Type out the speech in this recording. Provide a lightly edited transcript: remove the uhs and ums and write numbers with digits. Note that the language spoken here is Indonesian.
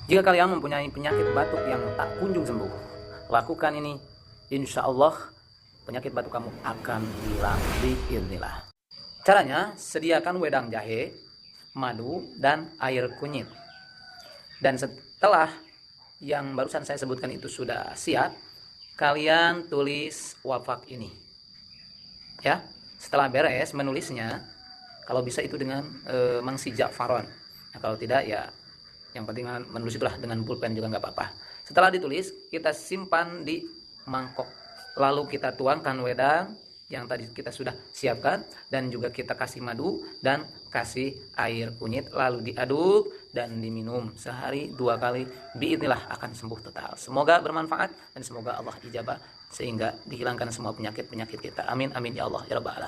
Jika kalian mempunyai penyakit batuk yang tak kunjung sembuh, lakukan ini. Insya Allah penyakit batuk kamu akan hilang biiznillah. Caranya, sediakan wedang jahe, madu, dan air kunyit. Dan setelah yang barusan saya sebutkan itu sudah siap, kalian tulis wafak ini. Ya, setelah beres menulisnya, kalau bisa itu dengan mangsi Ja'faron. Nah, kalau tidak ya yang penting menulis itulah dengan pulpen juga nggak apa-apa. Setelah ditulis, kita simpan di mangkok. Lalu kita tuangkan wedang yang tadi kita sudah siapkan, dan juga kita kasih madu dan kasih air kunyit, lalu diaduk dan diminum sehari 2 kali. Biidznillah akan sembuh total. Semoga bermanfaat dan semoga Allah ijabah sehingga dihilangkan semua penyakit-penyakit kita. Amin amin ya Allah ya rabbal alamin.